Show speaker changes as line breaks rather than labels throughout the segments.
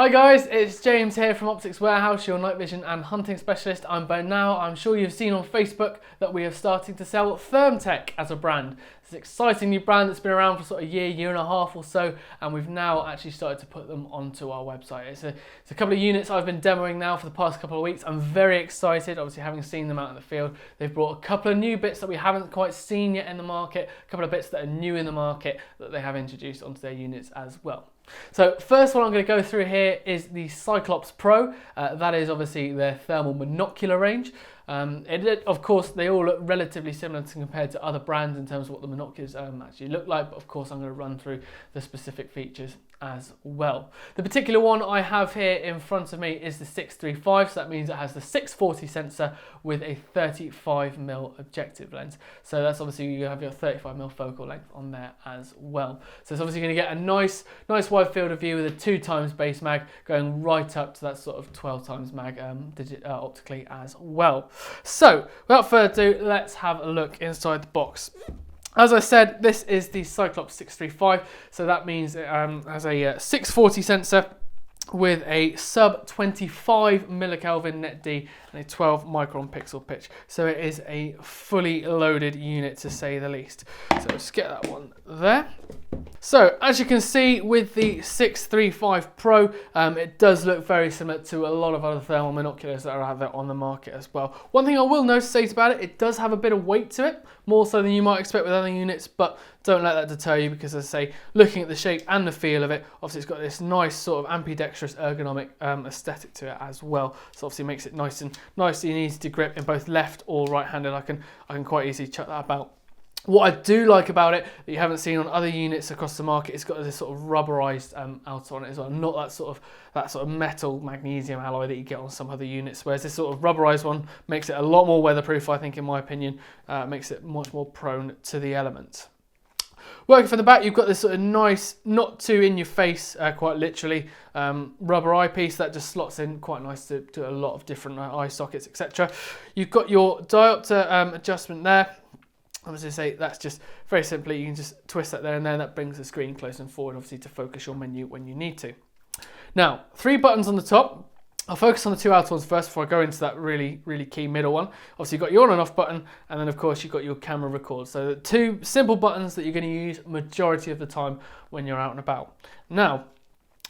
Hi guys, it's James here from Optics Warehouse, your night vision and hunting specialist. And by now, I'm sure you've seen on Facebook that we are starting to sell ThermTec as a brand. It's an exciting new brand that's been around for sort of a year and a half or so, and we've now actually started to put them onto our website. It's a couple of units I've been demoing now for the past couple of weeks. I'm very excited, obviously having seen them out in the field. They've brought a couple of new bits that we haven't quite seen yet in the market, a couple of bits that are new in the market that they have introduced onto their units as well. So first one I'm going to go through here is the Cyclops Pro. That is obviously their thermal monocular range. Of course, they all look relatively similar compared to other brands in terms of what the monoculars actually look like, but of course I'm going to run through the specific features as well. The particular one I have here in front of me is the 635, so that means it has the 640 sensor with a 35mm objective lens. So that's obviously, you have your 35mm focal length on there as well. So it's obviously going to get a nice wide field of view with a 2x base mag going right up to that sort of 12x mag optically as well. So without further ado, let's have a look inside the box. As I said, this is the Cyclops 635, so that means it has a 640 sensor with a sub 25 millikelvin net D and a 12 micron pixel pitch. So it is a fully loaded unit to say the least. So let's get that one there. So as you can see with the 635 Pro, it does look very similar to a lot of other thermal monoculars that are out there on the market as well. One thing I will say about it, it does have a bit of weight to it, more so than you might expect with other units, but don't let that deter you because, as I say, looking at the shape and the feel of it, obviously it's got this nice sort of ambidextrous ergonomic aesthetic to it as well. So obviously makes it nice and easy to grip in both left or right-handed. I can quite easily chuck that about. What I do like about it that you haven't seen on other units across the market, it's got this sort of rubberized outer on it as well, not that sort of metal magnesium alloy that you get on some other units, whereas this sort of rubberized one makes it a lot more weatherproof, I think, in my opinion. Makes it much more prone to the elements. Working from the back, you've got this sort of nice, not too in your face, quite literally, rubber eyepiece that just slots in quite nice to a lot of different eye sockets, etc. You've got your diopter adjustment there. As I say, that's just very simply, you can just twist that there and there, that brings the screen close and forward, obviously, to focus your menu when you need to. Now, 3 buttons on the top. I'll focus on the 2 outer ones first before I go into that really key middle one. Obviously, you've got your on and off button, and then of course you've got your camera record. So the 2 simple buttons that you're going to use majority of the time when you're out and about. Now,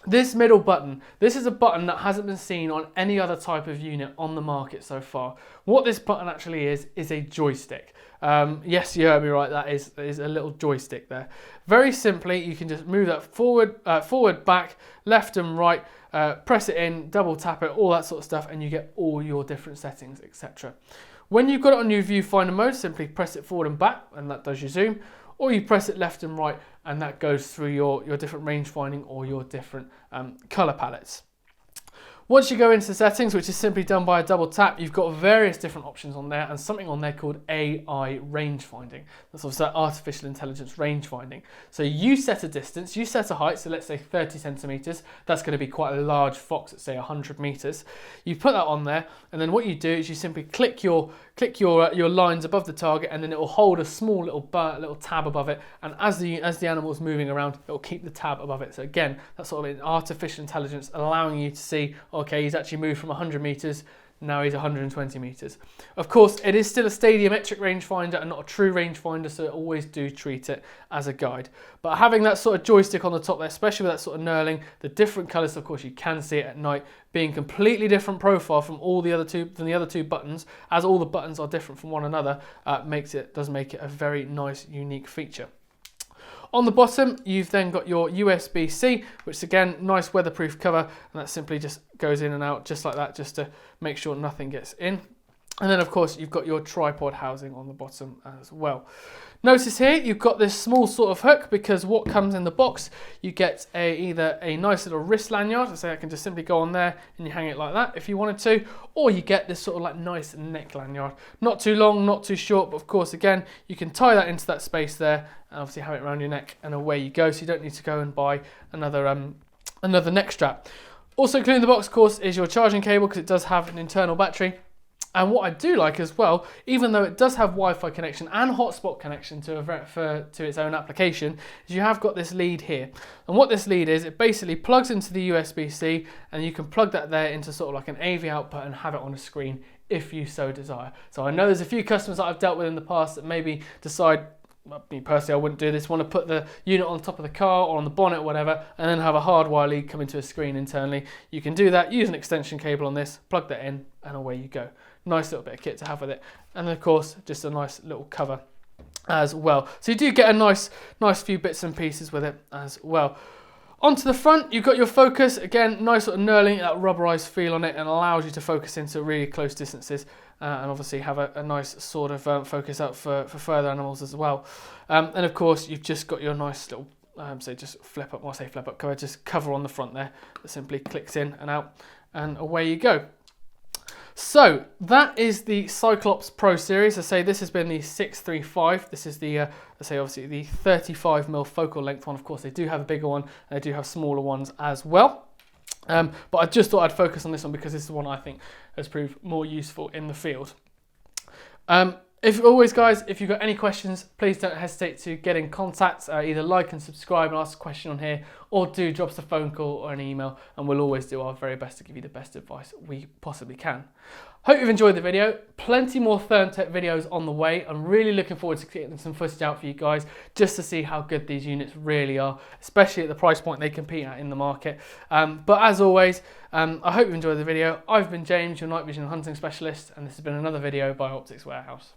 this middle button, this is a button that hasn't been seen on any other type of unit on the market so far. What this button actually is a joystick. Yes, you heard me right, that is a little joystick there. Very simply, you can just move that forward, back, left and right, press it in, double tap it, all that sort of stuff, and you get all your different settings, etc. When you've got it on your viewfinder mode, simply press it forward and back, and that does your zoom, or you press it left and right, and that goes through your different range finding or your different color palettes. Once you go into the settings, which is simply done by a double tap, you've got various different options on there and something on there called AI range finding. That's also artificial intelligence range finding. So you set a distance, you set a height, so let's say 30 centimeters. That's going to be quite a large fox at say 100 meters. You put that on there, and then what you do is you simply click your lines above the target, and then it will hold a small little tab above it, and as the animal is moving around, it will keep the tab above it. So again, that's sort of an artificial intelligence allowing you to see, okay, he's actually moved from 100 meters, now he's 120 meters. Of course, it is still a stadiometric rangefinder and not a true rangefinder, so always do treat it as a guide. But having that sort of joystick on the top there, especially with that sort of knurling, the different colors, of course, you can see it at night, being completely different profile from the other two buttons, as all the buttons are different from one another, does make it a very nice, unique feature. On the bottom, you've then got your USB-C, which again, nice weatherproof cover, and that simply just goes in and out just like that, just to make sure nothing gets in. And then of course, you've got your tripod housing on the bottom as well. Notice here, you've got this small sort of hook, because what comes in the box, you get either a nice little wrist lanyard, so I can just simply go on there and you hang it like that if you wanted to, or you get this sort of like nice neck lanyard. Not too long, not too short, but of course, again, you can tie that into that space there, and obviously have it around your neck, and away you go, so you don't need to go and buy another neck strap. Also included in the box, of course, is your charging cable, because it does have an internal battery. And what I do like as well, even though it does have Wi-Fi connection and hotspot connection to its own application, is you have got this lead here. And what this lead is, it basically plugs into the USB-C, and you can plug that there into sort of like an AV output and have it on a screen if you so desire. So I know there's a few customers that I've dealt with in the past that maybe decide, well, me personally, I wouldn't do this, want to put the unit on top of the car or on the bonnet or whatever, and then have a hardwire lead come into a screen internally. You can do that, use an extension cable on this, plug that in, and away you go. Nice little bit of kit to have with it. And then of course, just a nice little cover as well. So you do get a nice few bits and pieces with it as well. Onto the front, you've got your focus. Again, nice sort of knurling, that rubberized feel on it, and allows you to focus into really close distances, and obviously have a nice sort of focus out for further animals as well. And of course, you've just got your nice little, say just flip up, well, I say flip up cover, just cover on the front there that simply clicks in and out, and away you go. So that is the Cyclops Pro Series. I say this has been the 635. This is the, I say obviously the 35mm focal length one. Of course, they do have a bigger one. They do have smaller ones as well. But I just thought I'd focus on this one because this is the one I think has proved more useful in the field. If always, guys, if you've got any questions, please don't hesitate to get in contact. Either like and subscribe and ask a question on here, or do drop us a phone call or an email, and we'll always do our very best to give you the best advice we possibly can. Hope you've enjoyed the video. Plenty more ThermTec videos on the way. I'm really looking forward to getting some footage out for you guys, just to see how good these units really are, especially at the price point they compete at in the market. But as always, I hope you've enjoyed the video. I've been James, your night vision hunting specialist, and this has been another video by Optics Warehouse.